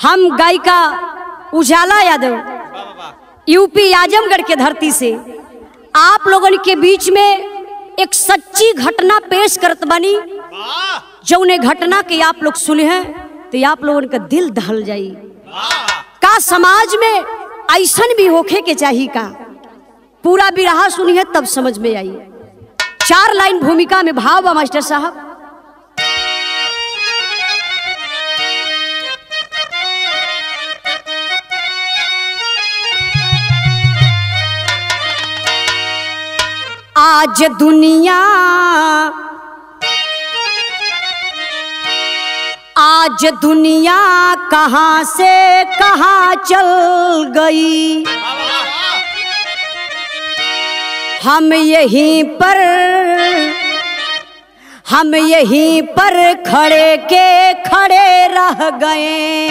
हम गायिका उजाला यादव यूपी आजमगढ़ के धरती से आप लोगों के बीच में एक सच्ची घटना पेश करत बनी। जो उन्हें घटना के आप लोग सुने हैं तो आप लोगों का दिल दहल जाई। का समाज में ऐसन भी होखे के चाहिए का? पूरा बिरहा सुनी है तब समझ में आई। 4 लाइन भूमिका में भाव बा मास्टर साहब। आज दुनिया कहां से कहां चल गई। हम यहीं पर खड़े के खड़े रह गए।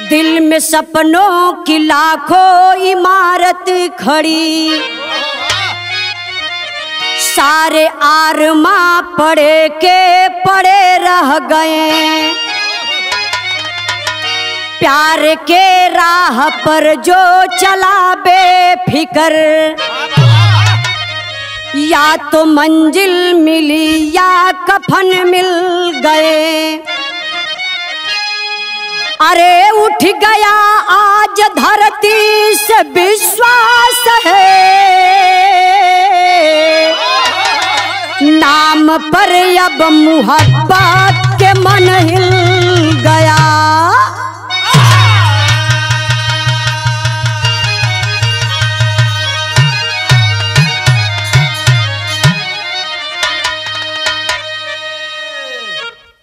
दिल में सपनों की लाखों इमारत खड़ी। सारे आरमां पड़े के पड़े रह गए। प्यार के राह पर जो चला बेफिकर, या तो मंजिल मिली या कफन मिल गए। अरे उठ गया आज धरती से विश्वास है। नाम पर अब मोहब्बत के मन हिल गया।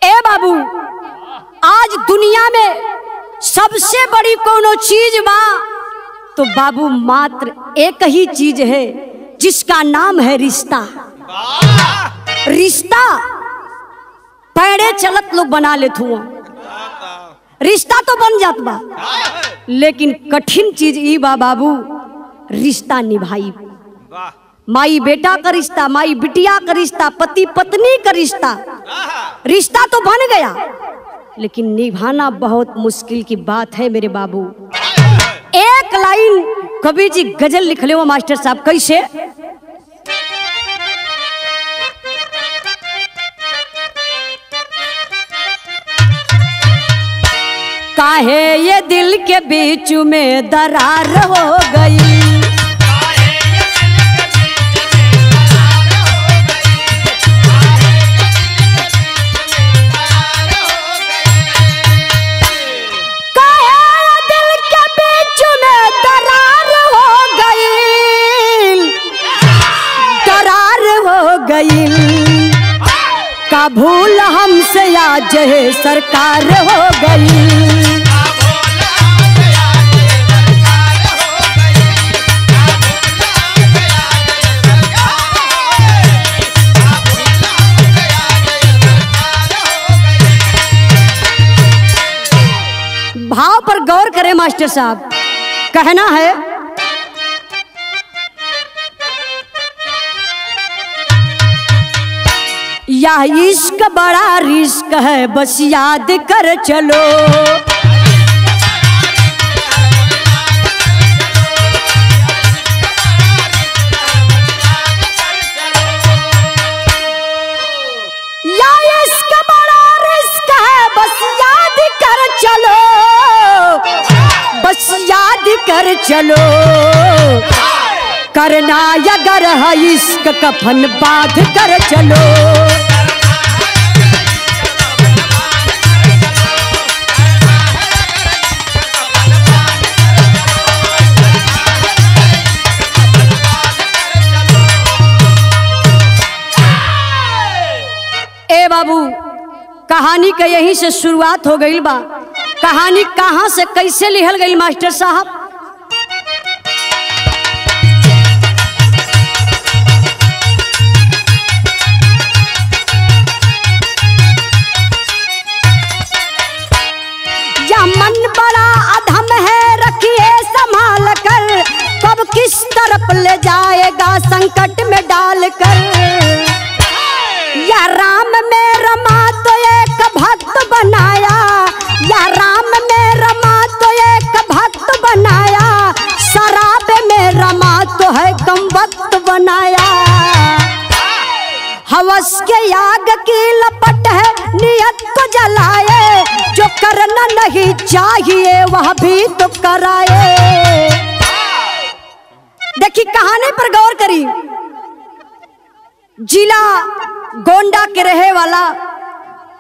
ए बाबू, आज दुनिया में सबसे बड़ी कोनो चीज बा तो बाबू मात्र एक ही चीज है जिसका नाम है रिश्ता। रिश्ता पैड़े चलत लोग बना लेते हुआ, रिश्ता तो बन जात बा, लेकिन कठिन चीज ई बा बाबू रिश्ता निभाई। माई बेटा का रिश्ता, माई बिटिया का रिश्ता, पति पत्नी का रिश्ता, रिश्ता तो बन गया लेकिन निभाना बहुत मुश्किल की बात है मेरे बाबू। एक लाइन कवि जी गजल लिख ले वो मास्टर साहब, कैसे? काहे ये दिल के बीच में दरार हो गई। का भूल हमसे आज है सरकार हो गई। भाव पर गौर करें मास्टर साहब। कहना है यह इश्क बड़ा रिस्क है, बस याद कर चलो। यह इश्क बड़ा रिस्क है, बस याद कर चलो, बस याद कर चलो। करना अगर है इश्क कफन बांध कर चलो। ए बाबू, कहानी का यहीं से शुरुआत हो गई बा। कहानी कहां से कैसे लिखल गई मास्टर साहब? या मन बड़ा अधम है, रखिए संभाल कर, कब किस तरफ ले जाएगा संकट में डालकर। या राम में रमा तो एक भक्त बना की लपट है नियत को जलाए, जो करना नहीं चाहिए वह भी तो कराए। देखिए कहानी पर गौर करी। जिला गोंडा के रहे वाला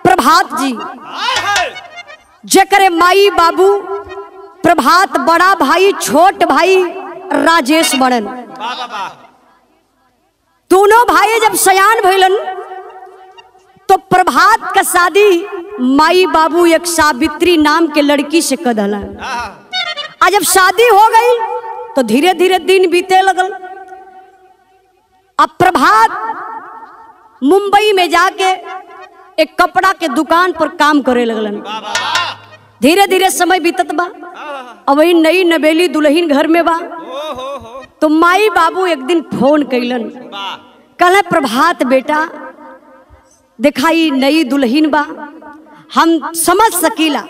प्रभात जी, जेकरे माई बाबू प्रभात, बड़ा भाई छोट भाई राजेश बड़न। दोनों भाई जब सयान भइलन तो प्रभात का शादी माई बाबू एक सावित्री नाम के लड़की से कर दला। आज जब शादी हो गई तो धीरे धीरे दिन बीते लगल। अब प्रभात मुंबई में जाके एक कपड़ा के दुकान पर काम करे लगलन। धीरे धीरे समय बीतत बा। अब वही नई नवेली दुल्हन घर में बा। तो माई बाबू एक दिन फोन कैलन, कहले प्रभात बेटा दिखाई नई दुल्हन बा, हम समझ सकीला।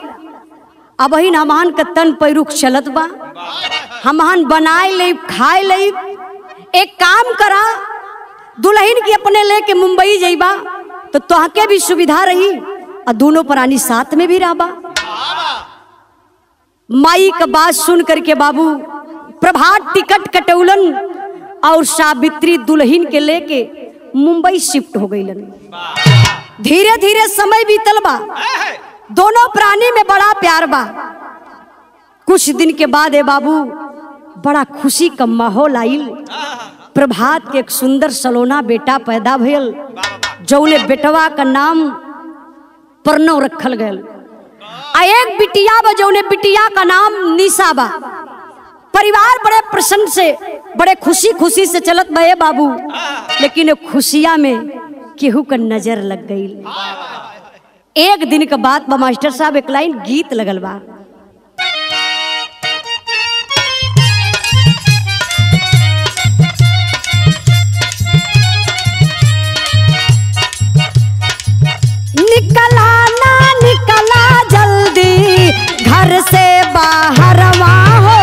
अब वही हमान का तन पैरुख चलत बा, हमान बनाए ले खाए ले। एक काम करा, दुल्हन की अपने लेके मुंबई जाइबा तो तोहके भी सुविधा रही और दोनों प्राणी साथ में भी रहबा। माई का बात सुन करके बाबू प्रभात टिकट कटौलन और सावित्री दुल्हन के लेके मुंबई शिफ्ट हो गईलन। धीरे धीरे समय बीतल बा। दोनों प्राणी में बड़ा प्यार बा। कुछ दिन के बाद ए बाबू बड़ा खुशी का माहौल आइल। प्रभात के एक सुंदर सलोना बेटा पैदा भयल, जौने बेटवा का नाम प्रणव रखल गयल। आ एक बिटिया बा, जौने बिटिया का नाम निशा बा। परिवार बड़े प्रसन्न से, बड़े खुशी खुशी से चलत बे बाबू। लेकिन खुशिया में केहू का नजर लग गई। एक दिन का बात बा मास्टर साहब, एक लाइन गीत लगल बा। निकला ना निकला जल्दी घर से बाहर वहाँ हो,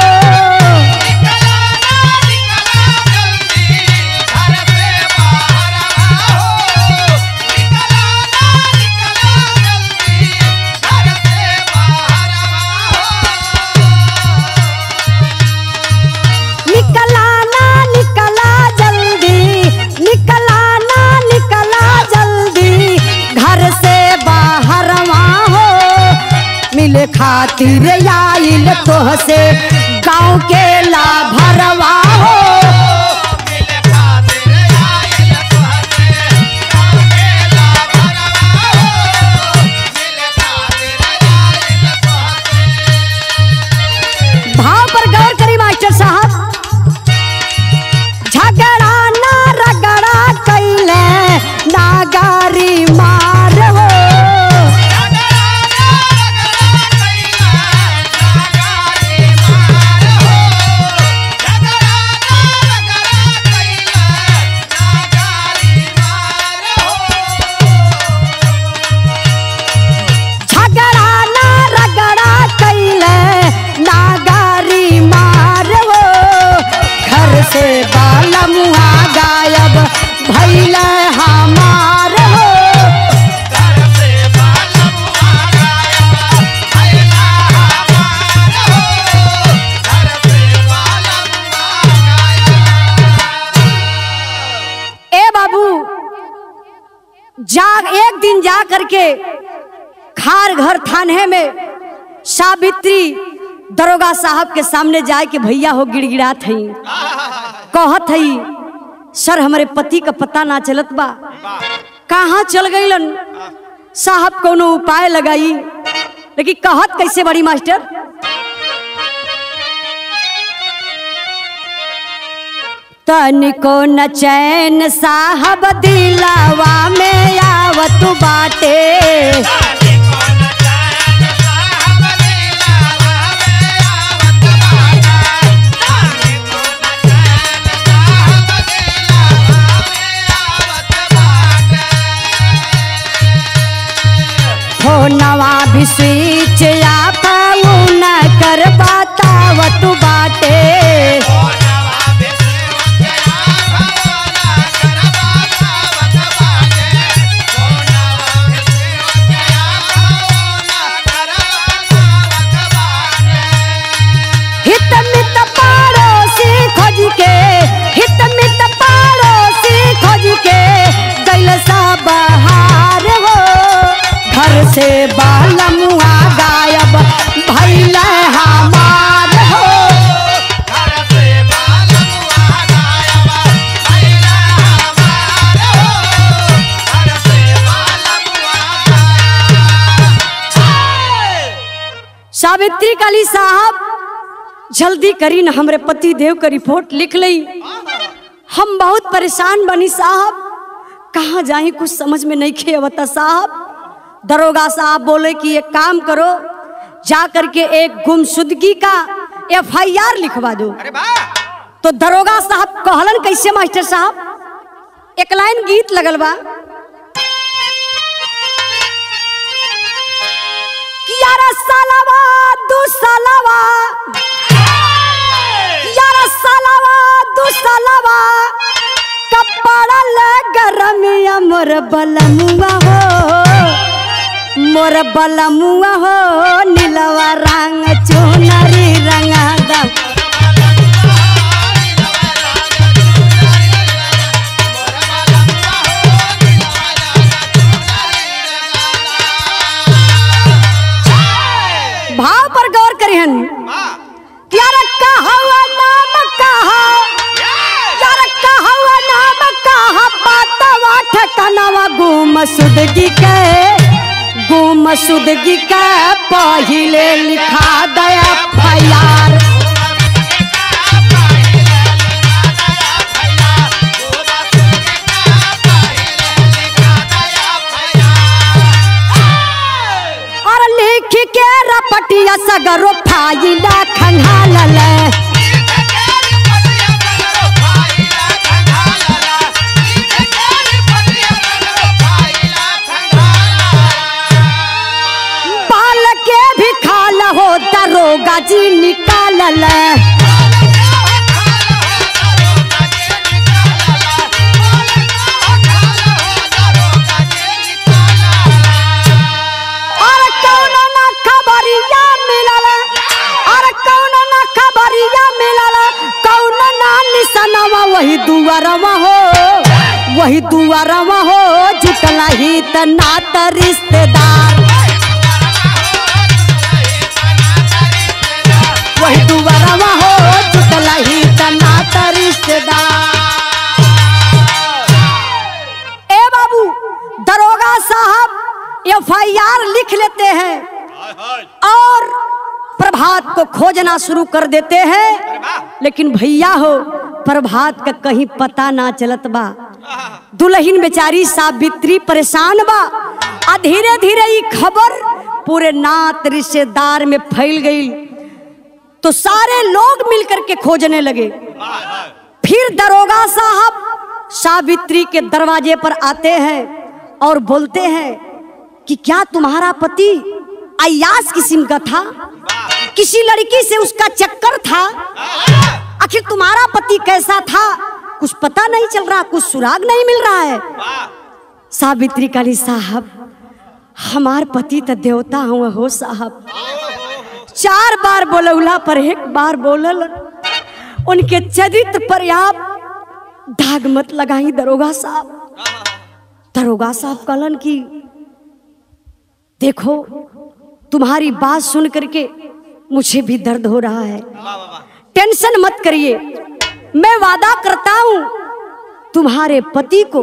खातिर आइल तोहसे गाँव के लाभरवा हो। भाव पर गौर करी मास्टर साहब। झगड़ा ना रगड़ा कैले नागारी मार हो, बाला मुहा गायब भैल हमार हो। घर से बाला मुहा गायब भैल हमार हो। घर से बाला मुहा गायब। ए बाबू एक दिन जा करके खार घर थाने में सावित्री दरोगा साहब के सामने जाए के भैया हो गिड़गिड़ात हई, कहत हई सर हमारे पति का पता ना चलत बा, कहाँ चल गईलन। साहब कोनो उपाय लगाई, लेकिन कहत कैसे बड़ी मास्टर। तनिको न चैन साहब दिलावा में आवत बाटे, नवा भी स्विच या पाऊन कर बतावत बाटे। से बालमुआ गायब भइल हमार हो। सावित्री काली साहब जल्दी करी न हमरे पति देव का रिपोर्ट लिख लई। हम बहुत परेशान बनी साहब, कहाँ जाए कुछ समझ में नहीं खेवता साहब। दरोगा साहब बोले कि एक काम करो, जा करके एक गुमशुदगी का FIR लिखवा दो। तो दरोगा साहब कहलन कैसे मास्टर साहब, एक लाइन गीत लगल बा कि यार सालवा दू सालवा, यार सालवा दू सालवा कपड़ा ले गरमिया मोर बलमुआ हो, मोर बलमुआ हो नीलवा रंग चुनरी रंगा दा। भाव पर गौर करिहन, यार कहवा नाम कहा, यार कहवा नाम कहा, बातवा ठकनवा गुमशुदगी के, गुमशुदगी के पहिले लिखा दया FIR। और लिख के रपटिया सगरो फाइला खंगालल, बाल के भी खाल हो दरोगा जी निकालल। और कौन ना खबरिया मिलल, और कौन ना खबरिया मिलल, कौन ना निशानवा वही दुआरवा हो, वही दुआरवा हो जुटला ही त नात रिश्तेदार, वही दुआरवा हो जुटला ही त नात रिश्तेदार। ए बाबू दरोगा साहब FIR लिख लेते हैं और प्रभात को खोजना शुरू कर देते हैं। लेकिन भैया हो प्रभात का कहीं पता ना चलत बा। दुल्हन बेचारी सावित्री परेशान बा। आ धीरे धीरे ये खबर पूरे नात रिश्तेदार में फैल गई तो सारे लोग मिलकर के खोजने लगे। फिर दरोगा साहब सावित्री के दरवाजे पर आते हैं और बोलते हैं कि क्या तुम्हारा पति अय्याश किस्म का था, किसी लड़की से उसका चक्कर था, आखिर तुम्हारा पति कैसा था, कुछ पता नहीं चल रहा, कुछ सुराग नहीं मिल रहा है। सावित्री काली साहब हमार पति तो देवता हुआ हो साहब, 4 बार बोलौला पर 1 बार बोलल, उनके चरित्र पर आप दाग मत लगाई दरोगा साहब। दरोगा साहब कहलन कि देखो तुम्हारी बात सुन करके मुझे भी दर्द हो रहा है, टेंशन मत करिए, मैं वादा करता हूं तुम्हारे पति को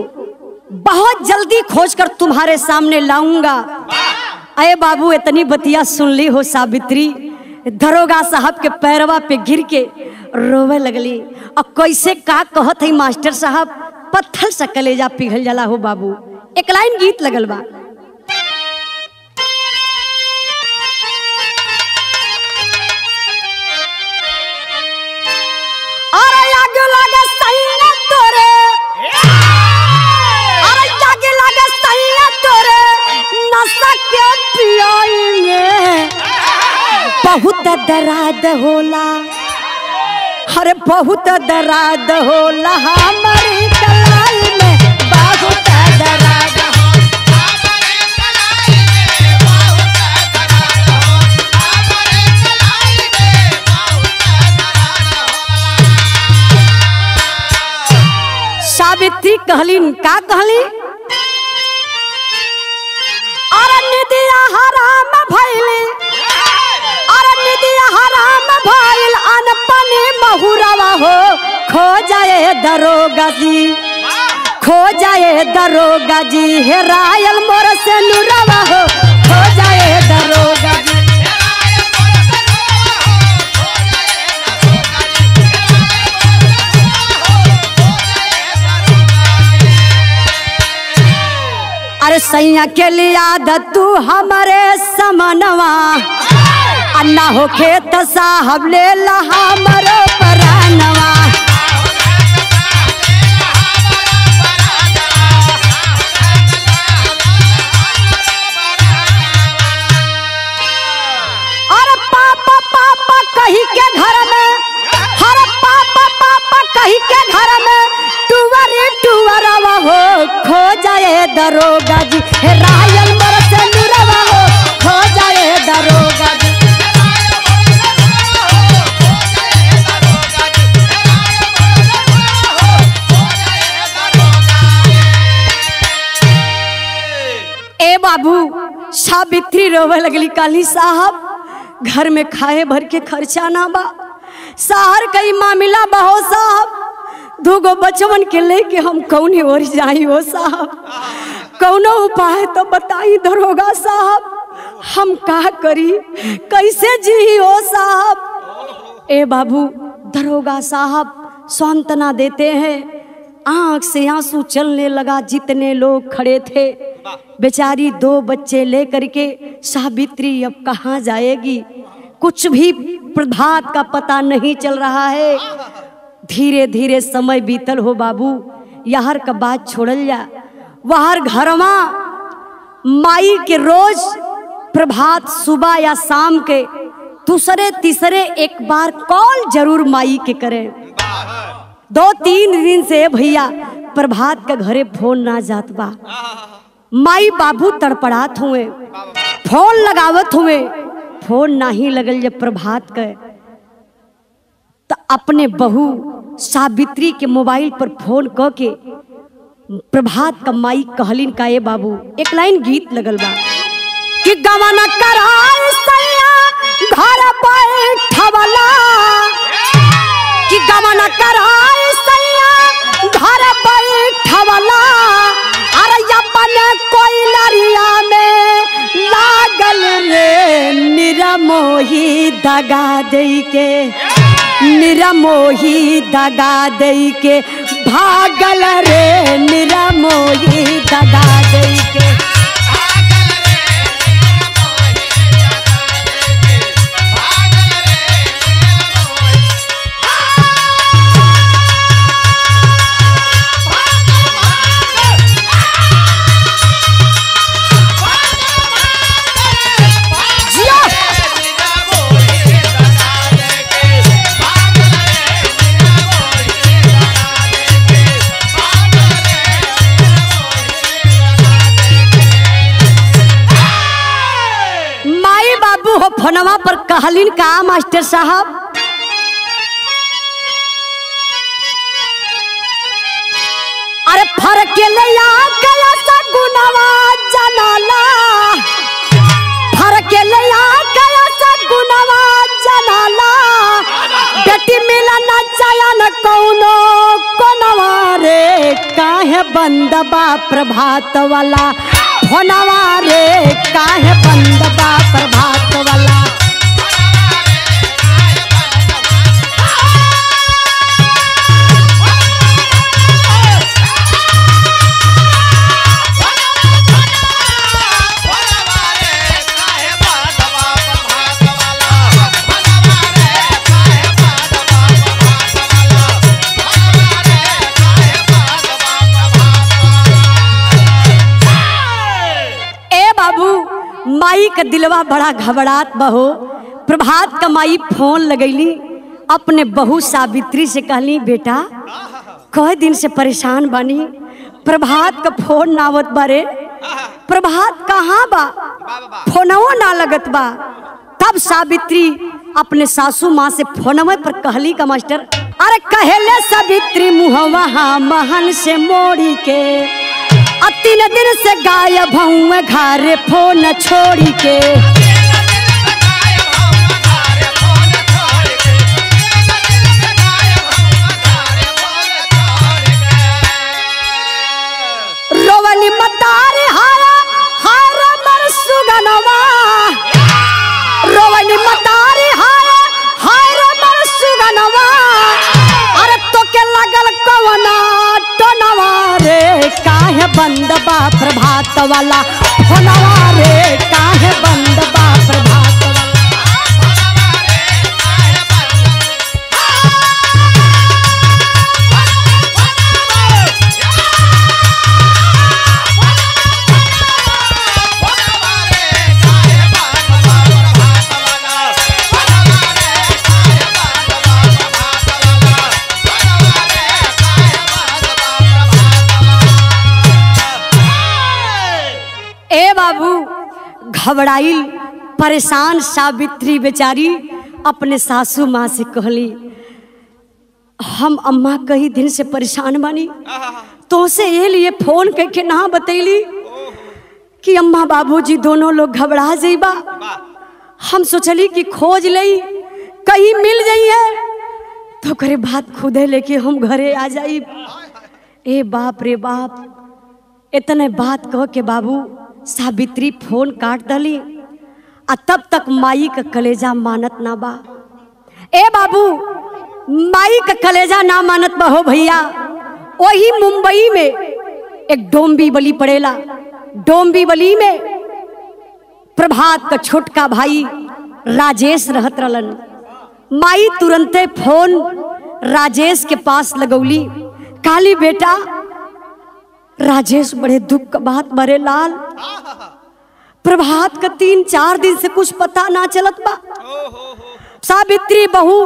बहुत जल्दी खोजकर तुम्हारे सामने लाऊंगा। अरे बाबू इतनी बतिया सुन ली हो सावित्री, दरोगा साहब के पैरवा पे गिर के रोवे लगली। और कैसे का कहत है मास्टर साहब, पत्थर सा कलेजा पिघल जाला हो बाबू। एक लाइन गीत लगल बा, बहुत दर्द होला, अरे बहुत दर्द होला हमारी कलाई में, बहुत दर्द सावित्री कहली का कहली, और निधि निदिया हराम भइल अरे निदिया हराम भइल अनपनी महुरवा हो खो जाए दरोगा जी खो जाए दरोगा जी हेरायल मोर से नुरवा हो खो जाए दरोगा जी। अरे सैया के लिया तू हमारे समनवा अन्ना हो खेत साहब ले ला हमरो परानवा। अरे पापा पापा कही के घर में हर पापा पापा कही के घर में टुवरी टुवरवा हो खो जाए दरोगा जी हेरायल मोर से नुरवा हो खो जाए दरोगा जी। ए बाबू सावित्री रोवे लगली काली साहब घर में खाए भर के खर्चा ना बा शहर कई मामला बहो साहब दूगो बचवन के लेके हम कौन ओर जाई हो साहब कौनो उपाय तो बताई दरोगा साहब हम का करी कैसे जी हो साहब। ए बाबू दरोगा साहब सांत्वना देते हैं आंख से आंसू चलने लगा जितने लोग खड़े थे। बेचारी 2 बच्चे लेकर के सावित्री अब कहाँ जाएगी कुछ भी प्रभात का पता नहीं चल रहा है। धीरे धीरे समय बीतल हो बाबू यार का बात छोड़ल जा वहर घरवा माई के रोज प्रभात सुबह या शाम के दूसरे तीसरे एक बार कॉल जरूर माई के करें। 2-3 दिन से भैया प्रभात का घरे फोन ना जात बा माई बाबू तड़पड़ात हुए फोन लगावत हुए फोन नहीं लगल जब प्रभात के तो अपने बहू सावित्री के मोबाइल पर फोन क के प्रभात का माई कहलिन का ए बाबू एक लाइन गीत लगल बा कि गवन कराए सैया घर बैठवला कि गवन कराए सैया घर बैठवला अरे अपने कोई लरिया में लागल रे निरमोही दगा दे के निरमोही दगा दे के भागल रे निरमोही दगा दे के। फोनवा पर कहलिन का मास्टर साहब अरे फरक ले आ गया सगुनवा जनाला फरक ले आ गया सगुनवा जनाला बेटी मिलन चयन कौनो कोनवा रे काहे बंद बा प्रभात वाला फोनवा रे काहे बंद बा प्रभात वाला। माई का दिलवा बड़ा घबरात बहो प्रभात का माई फोन लगैली अपने बहू सावित्री से कहली बेटा कई दिन से परेशान बानी प्रभात का फोन नावत बारे प्रभात कहाँ बा फोनवो ना लगत बा। तब सावित्री अपने सासू माँ से फोनवे पर कहली का मास्टर अरे कहेले सावित्री मुहवा महन से मोड़ी के तीन दिन से गायब हूँ घर फोन छोड़ के। रोवली मतारी हारा हारा मर सुगनवा, रोवली मतारी हारा हारा मर सुगनवा। अरे तो के लगल कवना टनवा रे, काहे बंद बा प्रभात वाला फोनवा रे, काहे बंद बा प्रभात वाला। ए बाबू, घबराइल परेशान सावित्री बेचारी अपने सासू माँ से कहली, हम अम्मा कई दिन से परेशान बानी, तो से ये लिए फोन करके ना बतैली कि अम्मा बाबूजी दोनों लोग घबरा जाइबा। हम सोचली कि खोज लई कहीं मिल जाइए तो करे बात खुदे लेके हम घरे आ जाई। ए बाप रे बाप, इतने बात कह के बाबू सावित्री फोन काट दली। आ तब तक माई का कलेजा मानत ना बा। ए बाबू, माई का कलेजा ना मानत बा हो भैया। वही मुंबई में एक डोंबिवली पड़ेला। डोंबिवली में प्रभात का छोटका भाई राजेश रहत रहलन। माई तुरंते फोन राजेश के पास लगौली, काली बेटा। राजेश बड़े दुख का बात बरे लाल, प्रभात का 3-4 दिन से कुछ पता ना चलत बा। सावित्री बहू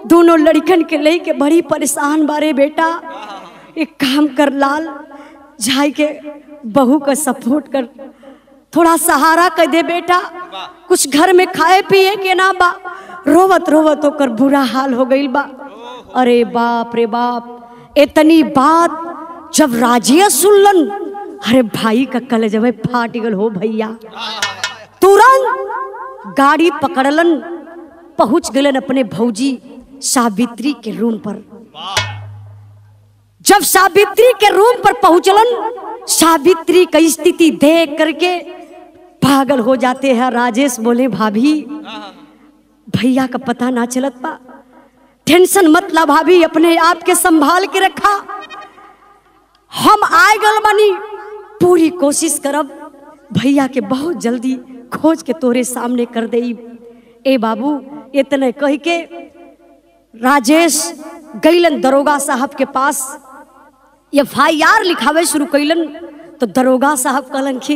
दोनों लड़कन के लेके बड़ी परेशान बारे बेटा। एक काम कर लाल, जाई के बहू का सपोर्ट कर, थोड़ा सहारा कर दे बेटा। कुछ घर में खाए पिए के ना बा, रोवत रोवत होकर बुरा हाल हो गई बा। अरे बाप रे बाप, इतनी बात जब राजेश सुनलन, अरे भाई का कलेजा में फाट गल हो भैया। तुरंत गाड़ी पकड़लन, पहुंच गलन अपने भौजी सावित्री के रूम पर। जब सावित्री के रूम पर पहुंचलन, सावित्री की स्थिति देख करके पागल हो जाते हैं। राजेश बोले, भाभी भैया का पता ना चलत बा, टेंशन मत ला भाभी, अपने आप के संभाल के रखा। हम आए गल बनी, पूरी कोशिश करब भैया के बहुत जल्दी खोज के तोरे सामने कर दे। ए बाबू, इतने कह के राजेश गईलन दरोगा साहब के पास, FIR लिखावे शुरू कैलन। तो दरोगा साहब कहलन कि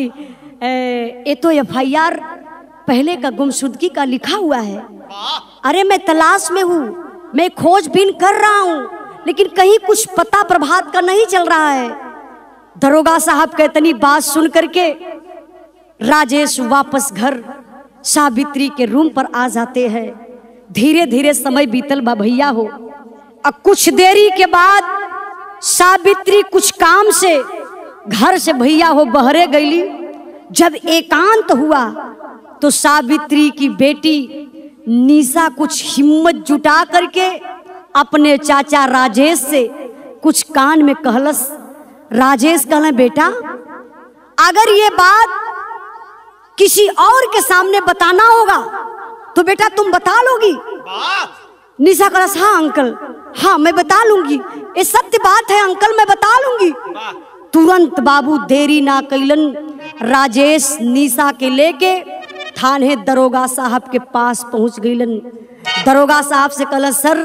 ये तो FIR पहले का गुमशुदगी का लिखा हुआ है। अरे मैं तलाश में हूँ, मैं खोजबीन कर रहा हूँ, लेकिन कहीं कुछ पता प्रभात का नहीं चल रहा है। दरोगा साहब का इतनी बात सुन करके राजेश वापस घर सावित्री के रूम पर आ जाते हैं। धीरे धीरे समय बीतल बा भैया हो। अब कुछ देरी के बाद सावित्री कुछ काम से घर से भैया हो बहरे गईली। जब एकांत हुआ तो सावित्री की बेटी निशा कुछ हिम्मत जुटा करके अपने चाचा राजेश से कुछ कान में कहलस। राजेश कहले, बेटा अगर ये बात किसी और के सामने बताना होगा तो बेटा तुम बता लोगी। निशा कहलस, हाँ अंकल, हाँ मैं बता लूंगी, ये सत्य बात है अंकल, मैं बता लूंगी। तुरंत बाबू देरी ना कैलन, राजेश निशा के लेके थाने दरोगा साहब के पास पहुंच गईलन। दरोगा साहब से कहलस, सर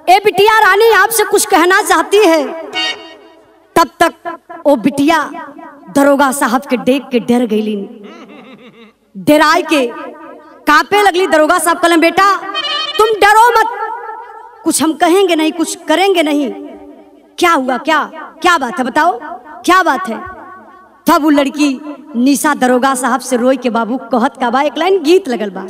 ए बिटिया रानी आपसे कुछ कहना चाहती है। तब तक वो बिटिया दरोगा साहब के देख के डर गईली, डराई के कांपे लगली। दरोगा साहब कहले, बेटा तुम डरो मत, कुछ हम कहेंगे नहीं, कुछ करेंगे नहीं। क्या हुआ, क्या बात है, बताओ क्या बात है। तब वो लड़की निशा दरोगा साहब से रोई के बाबू कहत का बा, एक लाइन गीत लगल बा।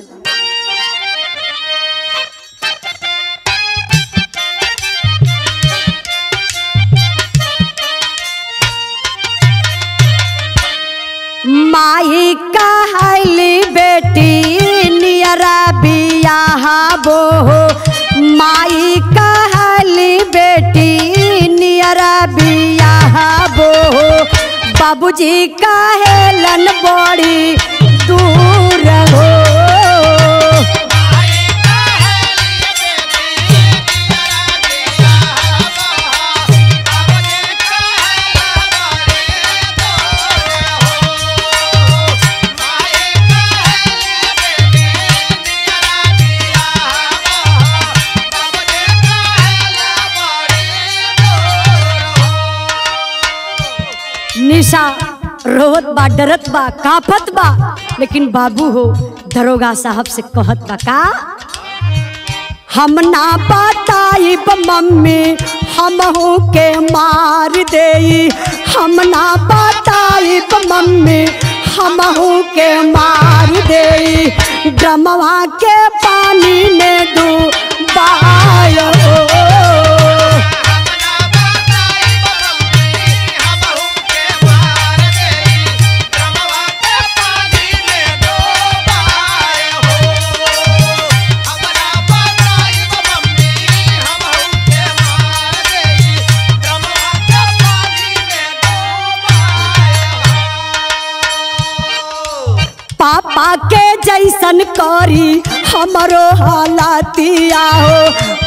माई कहली बेटी नियरा बियाह बो, माई कहली बेटी नियरा बियाह बो, बाबूजी कहेलन बड़ी दूर हो। निशा रोवत बा, डरत बा, काफत बा, लेकिन बाबू हो दरोगा साहब से कहत बा का, हम ना बताइब मम्मी हमहू के मार देई, हम ना बताइब मम्मी हमहू के मार देई, ड्रमवा के पानी में डूबायो। पापा के जैसन करी हमरो हालातिया हो,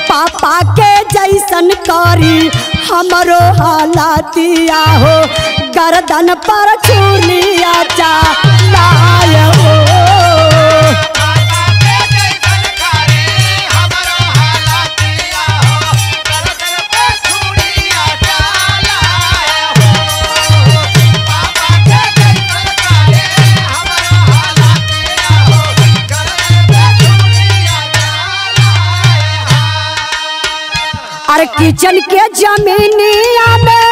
पापा के जैसन करी हमरो हालातिया हो, गर्दन पर चूड़िया चलाय हो। अरे किचन के जमीनिया में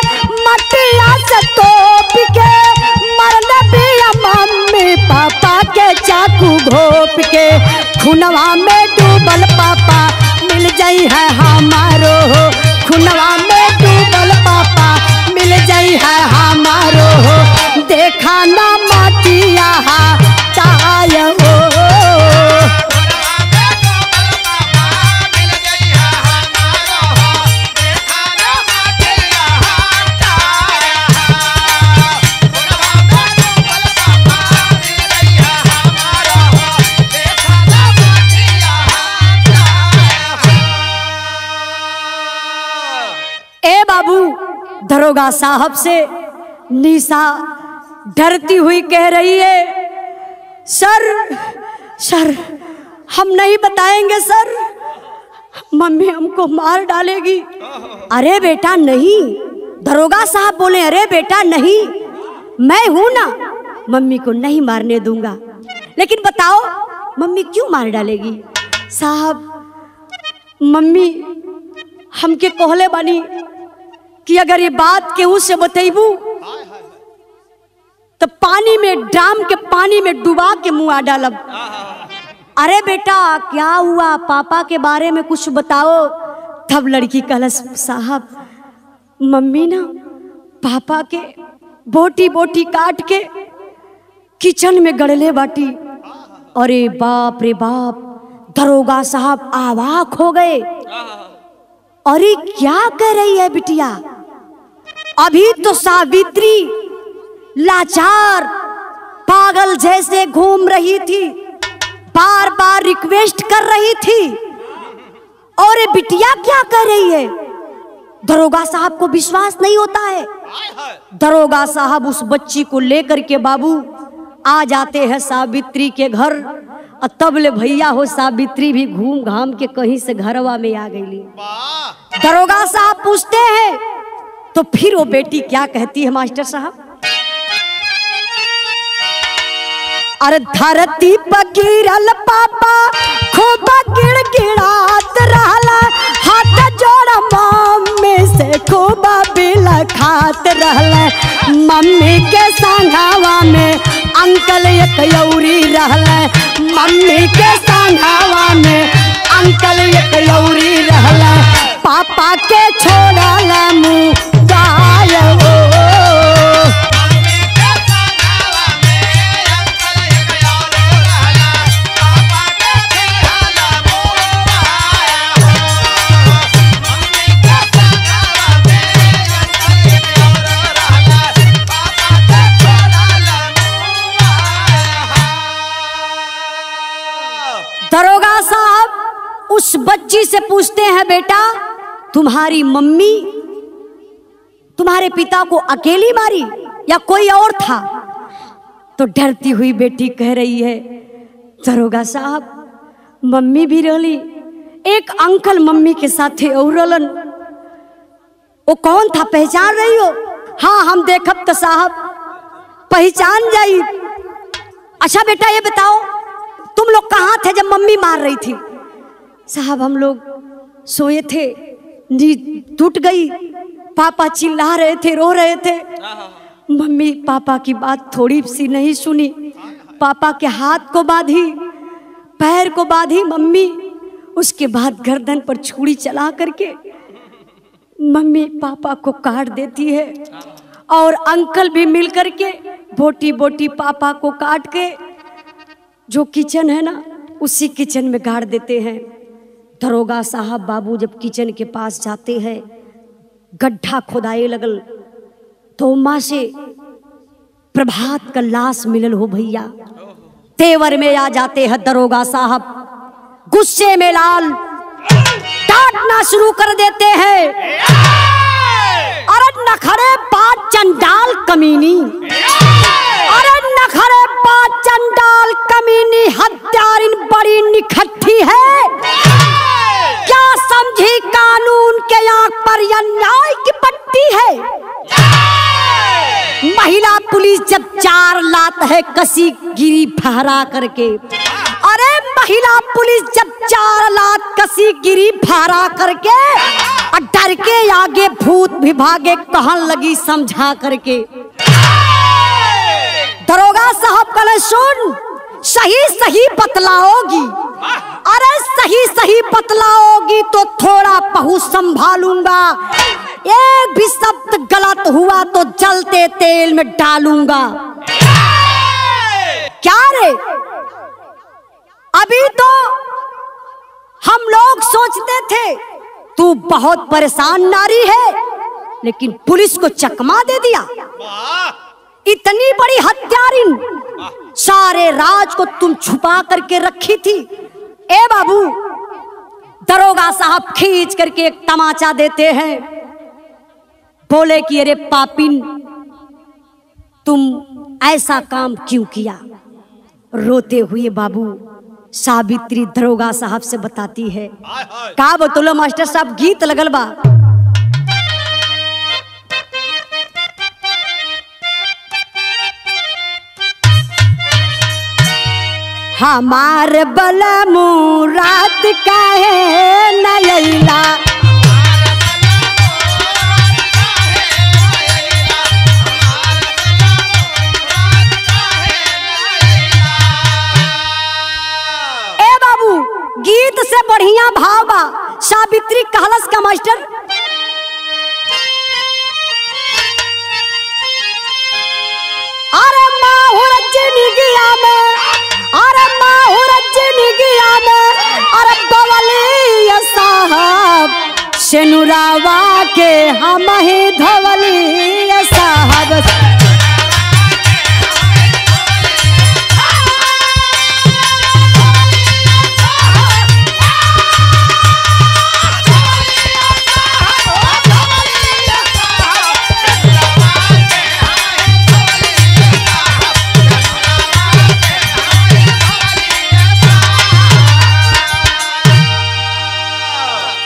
मटिया से तोप के मरने बिया मम्मी पापा के चाकू घोप के, खुनवा में डूबल पापा मिल जाई है हमारो, खुनवा में डूबल पापा मिल जाई है हमारो, देखा ना मटिया ताय हो। दरोगा साहब से निशा डरती हुई कह रही है, सर सर हम नहीं बताएंगे सर, मम्मी हमको मार डालेगी। अरे बेटा नहीं, दरोगा साहब बोले अरे बेटा नहीं, मैं हूं ना, मम्मी को नहीं मारने दूंगा। लेकिन बताओ मम्मी क्यों मार डालेगी? साहब मम्मी हमके कहले बानी कि अगर ये बात केहू से बतेबू तो पानी में, ड्राम के पानी में डुबा के मुँह डालब। अरे बेटा क्या हुआ, पापा के बारे में कुछ बताओ। तब लड़की कहलस साहब मम्मी ना पापा के बोटी बोटी काट के किचन में गड़ले बाटी। अरे बाप रे बाप, दरोगा साहब अवाक हो गए। अरे क्या कह रही है बिटिया, अभी तो सावित्री लाचार पागल जैसे घूम रही थी, बार बार रिक्वेस्ट कर रही थी, और ये बिटिया क्या कर रही है? दरोगा साहब को विश्वास नहीं होता है। दरोगा साहब उस बच्ची को लेकर के बाबू आ जाते हैं सावित्री के घर। और तब ले भैया हो सावित्री भी घूम घाम के कहीं से घरवा में आ गई। दरोगा साहब पूछते हैं तो फिर वो बेटी क्या कहती है मास्टर साहब? अरे धरती पर गिरल पापा खूब गिड़गिड़ात रहला, हाथ जोड़ मम्मी से खूब बिल खात रहला। मम्मी के संघावा में अंकल एक यौरी रहला, मम्मी के संघावा में अंकल एक यौरी रहला। पापा के छोड़ला मुँह गाय हो, से पूछते हैं, बेटा तुम्हारी मम्मी तुम्हारे पिता को अकेली मारी या कोई और था? तो डरती हुई बेटी कह रही है, दरोगा साहब मम्मी भी रही, एक अंकल मम्मी के साथ थे और रलन। वो कौन था, पहचान रही हो? हाँ हम देखब तो साहब पहचान जाई। अच्छा बेटा ये बताओ तुम लोग कहाँ थे जब मम्मी मार रही थी? साहब हम लोग सोए थे, नींद टूट गई, पापा चिल्ला रहे थे, रो रहे थे। मम्मी पापा की बात थोड़ी सी नहीं सुनी, पापा के हाथ को बांधी, पैर को बांधी मम्मी, उसके बाद गर्दन पर छुरी चला करके मम्मी पापा को काट देती है और अंकल भी मिल करके बोटी बोटी पापा को काट के जो किचन है ना उसी किचन में गाड़ देते हैं। दरोगा साहब बाबू जब किचन के पास जाते हैं, गड्ढा खोदाए लगल तो माँ से प्रभात का लाश मिलल हो भैया। तेवर में आ जाते हैं दरोगा साहब, गुस्से में लाल डांटना शुरू कर देते हैं, अरे नखरे बात चंडाल कमीनी, अरे नखरे बात चंडाल कमीनी, हत्यारिन बड़ी निखट्टी है, क्या समझी कानून के आंख पर यह न्याय की पट्टी है। महिला पुलिस जब 4 लात है कसी गिरी फहरा करके, अरे महिला पुलिस जब 4 लात कसी गिरी फहरा करके, डर के आगे भूत भी भागे कहन लगी समझा करके। दरोगा साहब कल सुन, सही सही बतलाओगी, अरे सही सही बतलाओगी तो थोड़ा बहुत संभालूंगा, एक भी शब्द गलत हुआ तो जलते तेल में डालूंगा। क्या रे, अभी तो हम लोग सोचते थे तू बहुत परेशान नारी है, लेकिन पुलिस को चकमा दे दिया। इतनी बड़ी हत्यारिन, सारे राज को तुम छुपा करके रखी थी। ए बाबू, दरोगा साहब खींच करके एक तमाचा देते हैं, बोले कि अरे पापिन तुम ऐसा काम क्यों किया। रोते हुए बाबू सावित्री दरोगा साहब से बताती है, का बतौलो मास्टर साहब, गीत लगल बा। हमार बलमू रात काहे नयला, ए बाबू गीत से बढ़िया भाव बा। सावित्री कहलस का मास्टर, अरे माहुर जिंदगिया में, अरे माहुर जिंदगिया में, अरे बवली साहब सेनुरावा के हम ही धवली साहब।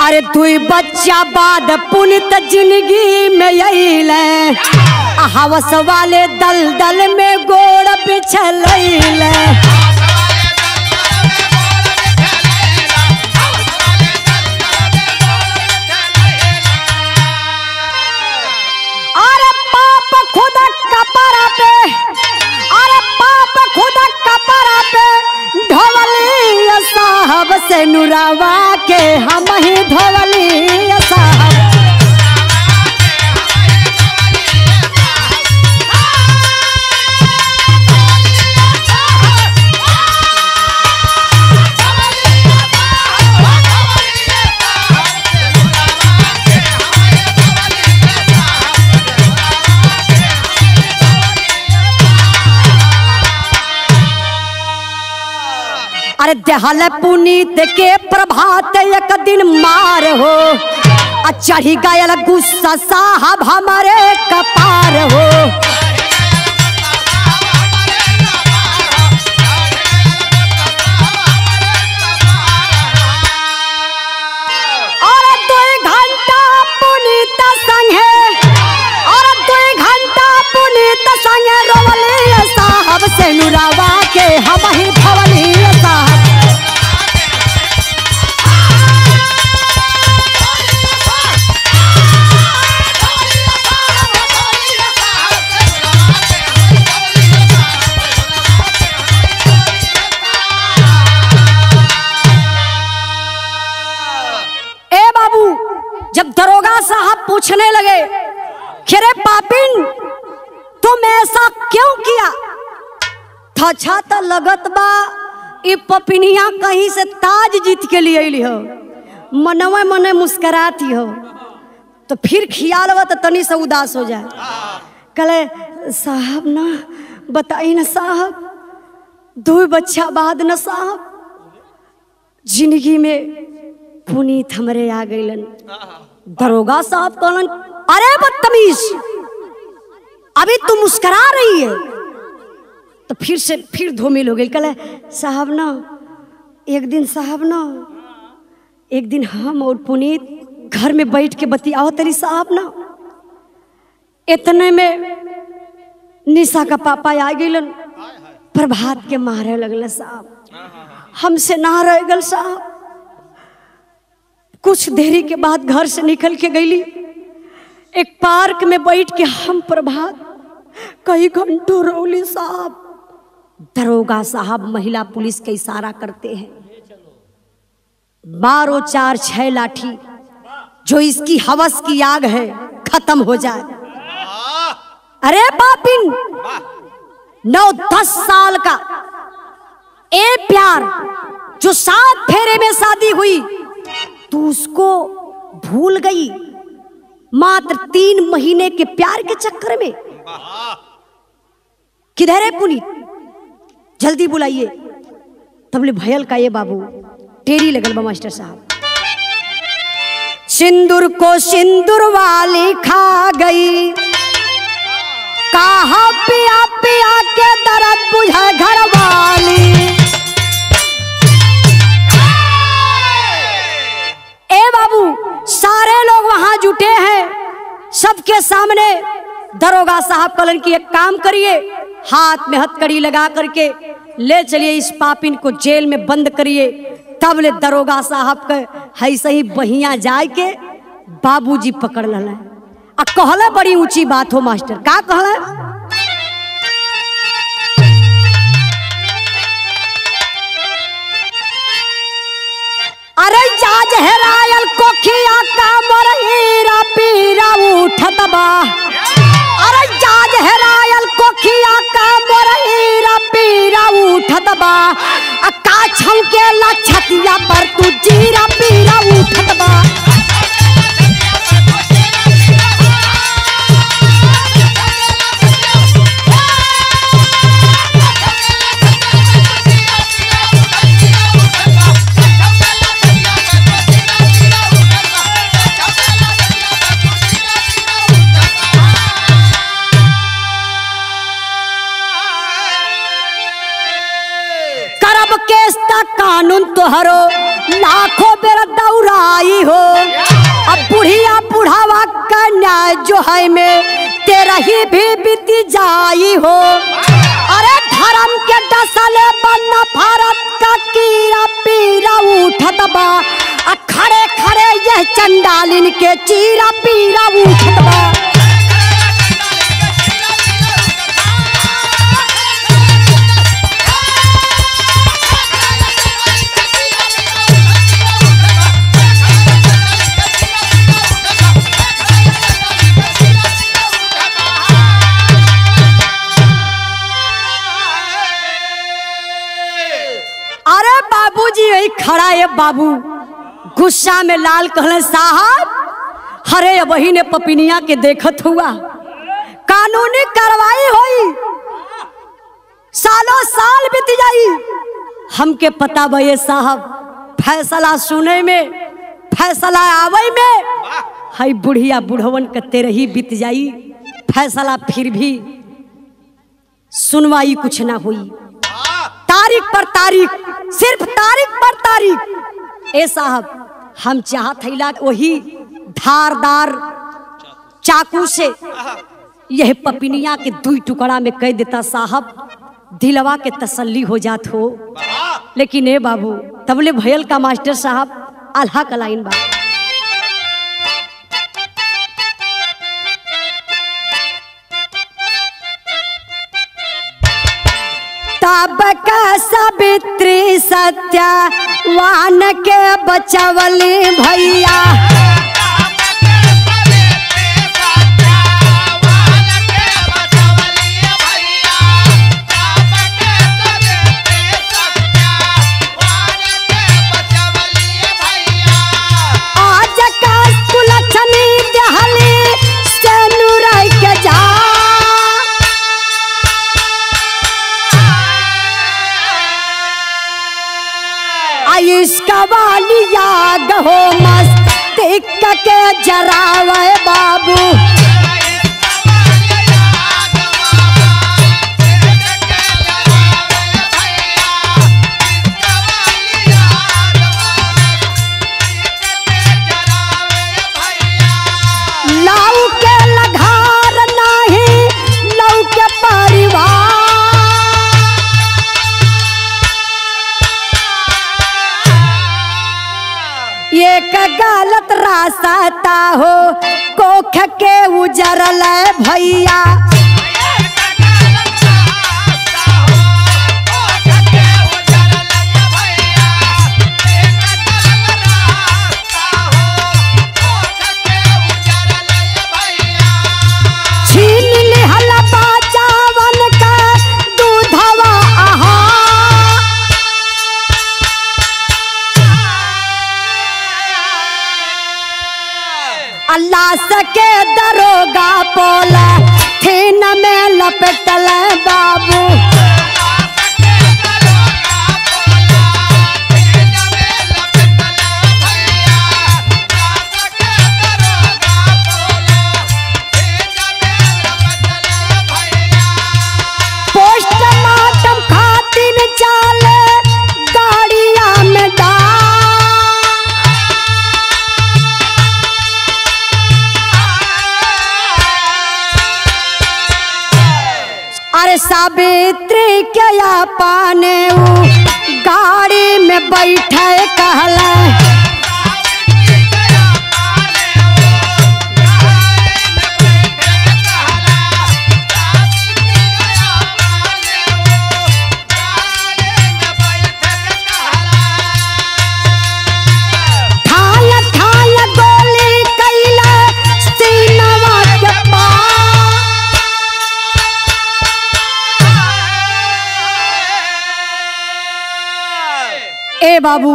अरे दुई बच्चा बाद पुनित जिंदगी में अइले, हवस वाले दलदल में गोड़ बिछलैले। अरे पाप खुद कपड़ा पे, अरे पाप खुद कपड़ा पे ढोवली साहब से नुरावा के हम ही ढोवली साहब। अरे देहल पुनीत के प्रभात एक दिन मार हो, चढ़ी गयल गुस्सा साहब हमारे कपार हो। और 2 घंटा पुनीत संगे, और 2 घंटा पुनीत संगे रोवली साहब से नुरावा के हम ही भवली साहब। जब दरोगा साहब पूछने लगे खेरे पापिन तुम ऐसा क्यों किया, अच्छा तो लगत बा ये पपिनिया कहीं से ताज जीत के लिए अली हो, मनवे मने मुस्कराती हो, तो फिर खियाल हुआ तो तनी से उदास हो जाए। कले साहब ना बताई ना साहब, 2 बच्चा बाद न साहब जिंदगी में पुनीत हमरे आ गईलन। दरोगा साहब कहलन अरे बदतमीज, अभी तू मुस्कुरा रही है। तो फिर धूमिल हो गई। कले साहब ना एक दिन हम और पुनीत घर में बैठ के बतियाओ तेरी साहब ना, इतने में निशा का पापा आ गईलन, प्रभात के मारे लगल साहब, हमसे ना रह गल साहब। कुछ देरी के बाद घर से निकल के गईली, एक पार्क में बैठ के हम प्रभात कई घंटों रोली साहब। दरोगा साहब महिला पुलिस का इशारा करते हैं, मारो 4-6 लाठी, जो इसकी हवस की आग है खत्म हो जाए। अरे पापिन 9-10 साल का ए प्यार जो 7 फेरे में शादी हुई, तू उसको भूल गई मात्र 3 महीने के प्यार के चक्कर में। किधर है पुनीत, जल्दी बुलाइए। तबले भयल का ये बाबू टेरी लगल बा मास्टर साहब। सिंदूर को सिंदूर वाली खा गई, कहा पिया पिया के दर्द बुझे घर वाली। ए बाबू सारे लोग वहां जुटे हैं, सबके सामने दरोगा साहब कहलन कि एक काम करिए, हाथ में हथकड़ी लगा करके ले चलिए इस पापिन को जेल में बंद करिए। तब ले दरोगा साहब के ऐसे ही बहिया जाए के बाबूजी पकड़ लला। आ कहला बड़ी ऊंची बात हो मास्टर, का कहला? अरे जाज हेरायल कोखिया का मोरहीरा पीरा उठत बा, अरे जाज हेरायल कोखिया का मोरहीरा पीरा उठत बा, का छमकेला छतिया पर तू जीरा पीरा उठत बा। कानून तोहरो लाखों बेर दौड़ाई हो, अब बुढ़िया बुढ़ावा का न्याय जो है में तेरा ही भी बीती जाई हो। अरे धर्म के डसले बन्ना भारत का कीरा पीरा उठत बा, खड़े खड़े यह चंडालिन के चीरा पीरा उठत बा। बाबूजी यही खड़ा है बाबू, गुस्सा में लाल कहले साहब, हरे वही ने पपिनिया के देखत हुआ, कानूनी कार्रवाई होई, सालों साल बीत जाई, हमके पता बे साहब, फैसला सुने में, फैसला आवे में हई बुढ़िया बुढ़वन कते रही बीत जाई, फैसला फिर भी सुनवाई कुछ ना हुई। तारीख पर तारीख, सिर्फ तारीख पर तारीख। ए साहब हम चाहत हईला वही धारदार चाकू से यह पपिनिया के दुई टुकड़ा में कह देता साहब, दिलवा के तसल्ली हो जात हो। लेकिन ए बाबू तबले भयल का मास्टर साहब आल्हा का लाइन बा, तब का सावित्री सत्यवान के बचवली भैया, इसका वाली याद हो मस्तिष्क के जरावे बाबू, लाऊ के लघार नहीं लाऊ के परिवार, एक गलत रास्ता हो कोख के उजरल भैया, छीन लिहल बचावन का दूधवा आहा, अल्लाह सके दरोगा पोला थीन में लपेटल बाबू, पोस्टमार्टम खातिर चाले गाड़िया में डाल, अरे सावित्री के पाने गाड़ी में बैठे कहला, ठाया ठाया गोली कैला सीनवा के पास, ए बाबू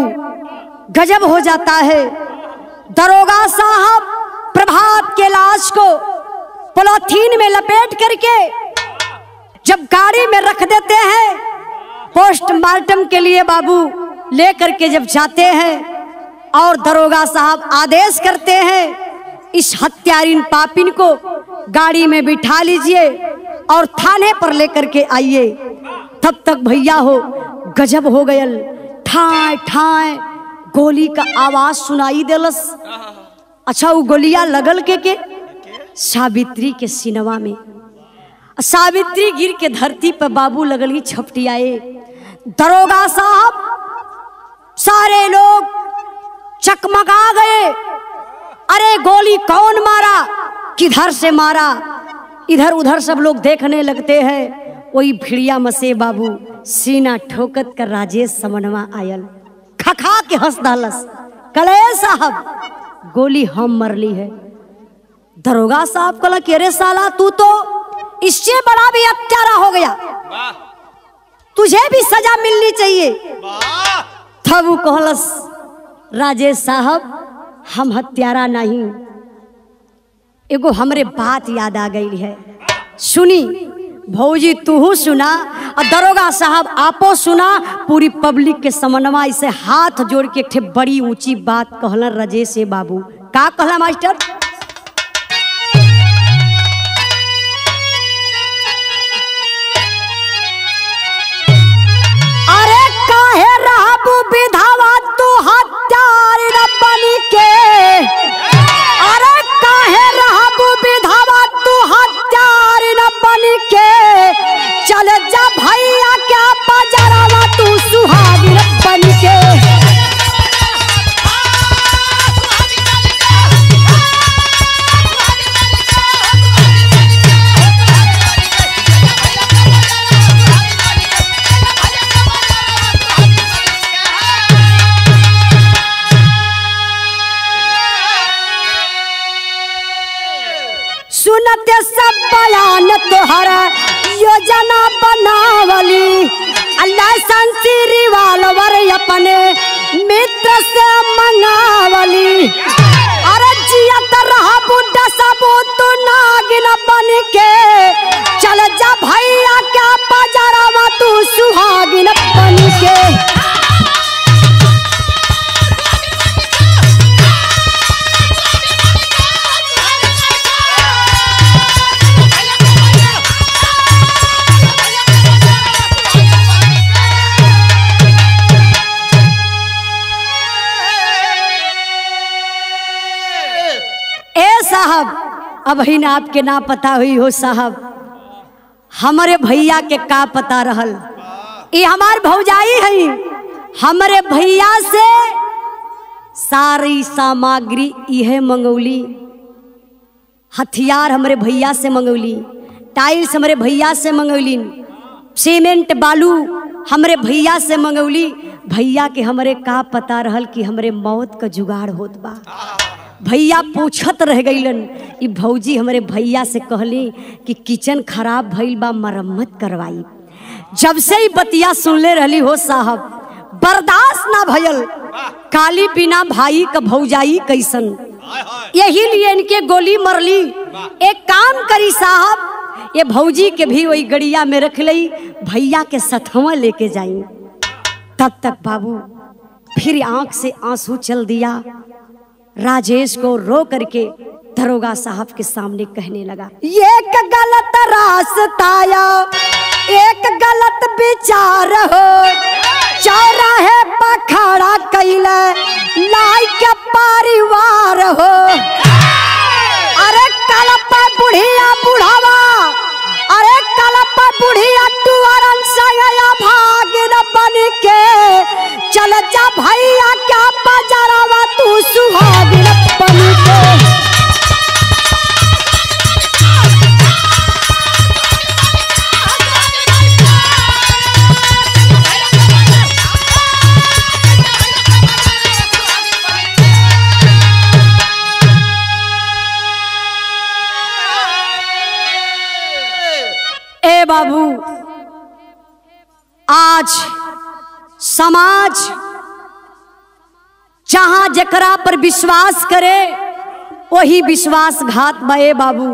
गजब हो जाता है। दरोगा साहब प्रभात के लाश को पॉलीथीन में लपेट करके जब गाड़ी में रख देते हैं, पोस्टमार्टम के लिए बाबू ले करके जब जाते हैं और दरोगा साहब आदेश करते हैं इस हत्यारिन पापिन को गाड़ी में बिठा लीजिए और थाने पर लेकर के आइए। तब तक भैया हो गजब हो गयल, ठाए ठाए गोली का आवाज सुनाई देलस। अच्छा वो गोलियां लगल के सावित्री के सिनवा में, सावित्री गिर के धरती पर बाबू लगल ही छपटियाए। दरोगा साहब सारे लोग चकमगा गए, अरे गोली कौन मारा, किधर से मारा, इधर उधर सब लोग देखने लगते हैं। वही भिड़िया मसे बाबू सीना ठोकत कर राजेश समनवा आयल, खखा के हंस दहलस, कले साहब गोली हम मरली है। दरोगा साहब कला कि अरे साला तू तो इससे बड़ा भी हत्यारा हो गया, तुझे भी सजा मिलनी चाहिए। तब वो कहलस राजेश साहब हम हत्यारा नहीं, एगो हमरे बात याद आ गई है, सुनी। भौजी तू सुना और दरोगा साहब आपो सुना। पूरी पब्लिक के समन्वय से हाथ जोड़ के एक बड़ी ऊंची बात कहला रजे से बाबू। का कहला मास्टर? अरे काहे रहबू विधवा तू हत्यार न बनी के। अरे काहे रहबू विधवा तू हत्यार न बनी के। चल जा भैया क्या बजरवा तू सुहागिन बन के। सुनते सब बयान तोहरा योजना बनावली। लाइसेंस रिवाल्वर अपने मित्र से मंगावली। अरे जियत रहा बुढ़ा सबूत नागिन बन के। चल जा भैया क्या बजरवा तू सुहागिन बन के। साहब अब ही ना आपके ना पता हुई हो साहब, हमारे भैया के का पता रहल। ये हमार भौजाई है, हमारे भैया से सारी सामग्री यह मंगौली। हथियार हमारे भैया से मंगौली, टाइल्स हमारे भैया से मंगौली, सीमेंट बालू हमारे भैया से मंगौली। भैया के हमारे का पता रहल कि हमारे मौत का जुगाड़ होत बा। भैया पूछत रह गईलन। ई भौजी हमारे भैया से कहली कि किचन खराब भइल बा, मरम्मत करवाई। जब से ही बतिया सुनले रहली हो साहब, बर्दाश्त ना भयल। काली बिना भाई का भौजाई कैसन, यही लिए इनके गोली मरली। एक काम करी साहब, ये भौजी के भी वही गड़िया में रख लई, भैया के सथवा लेके जाई। तब तक बाबू फिर आंख से आंसू चल दिया। राजेश को रो करके दरोगा साहब के सामने कहने लगा, एक गलत रास्ता या एक गलत विचार हो, चौराहे पर खड़ा कैले लाई के परिवार हो। अरे कल पर बुढ़िया बुढ़ावा, अरे कल पर बुढ़िया टुअरन संगया भागिन बन के। चल जा भैया क्या बजरवा तू सुहागिन बन के। ए बाबू, आज समाज जहां जकरा पर विश्वास करे वही विश्वासघात बे बाबू।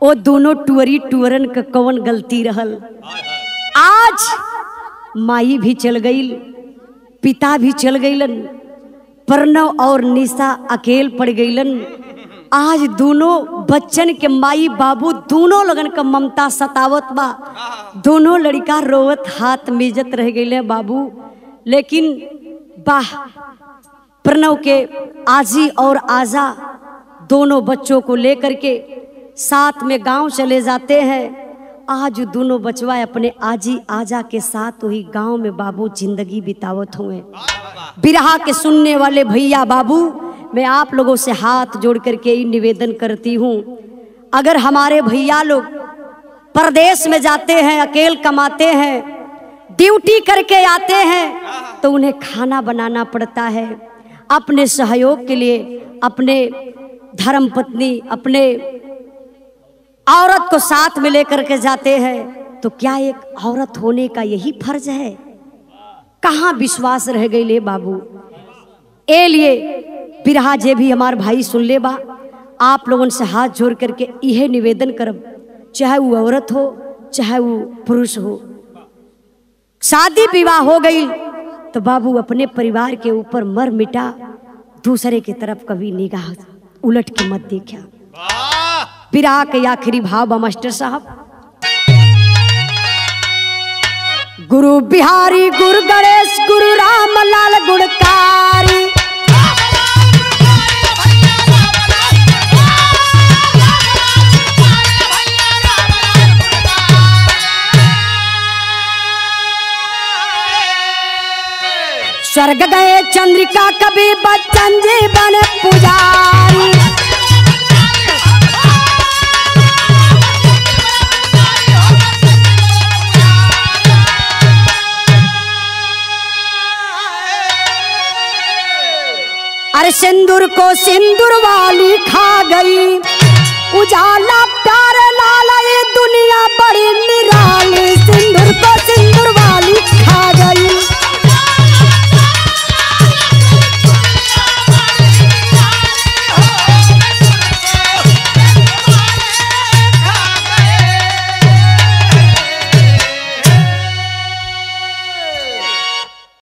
वो दोनों टुअरी टुअरन का कौन गलती रहल। आज माई भी चल गई, पिता भी चल गईलन, प्रणव और निशा अकेल पड़ गईलन। आज दोनों बच्चन के माई बाबू दोनों लगन का ममता सतावत बा। दोनों लड़का रोवत हाथ मिजत रह गए बाबू। लेकिन वाह, प्रणव के आजी और आजा दोनों बच्चों को लेकर के साथ में गांव चले जाते हैं। आज दोनों बचवा अपने आजी आजा के साथ वही गांव में बाबू जिंदगी बितावत हुए। बिरहा के सुनने वाले भैया बाबू, मैं आप लोगों से हाथ जोड़ करके ही निवेदन करती हूँ, अगर हमारे भैया लोग परदेश में जाते हैं, अकेले कमाते हैं, ड्यूटी करके आते हैं, तो उन्हें खाना बनाना पड़ता है। अपने सहयोग के लिए अपने धर्मपत्नी, अपने औरत को साथ में लेकर के जाते हैं। तो क्या एक औरत होने का यही फर्ज है? कहाँ विश्वास रह गई ले बाबू। ए लिए बिरहा जे भी हमार भाई सुन ले बा, आप लोगों से हाथ जोड़ करके यह निवेदन करब, चाहे वो औरत हो चाहे वो पुरुष हो। शादी विवाह हो गई तो बाबू अपने परिवार के ऊपर मर मिटा, दूसरे की तरफ कभी निगाह उलट के मत देखा। विराह के आखिरी भाव मास्टर साहब, गुरु बिहारी गुरु गणेश गुरु राम लाल गुणकारी, स्वर्ग गए चंद्रिका कभी बच्चन जी बने पुजारी। अरे सिंदूर को सिंदूर वाली खा गई, उजाला प्यारे लाल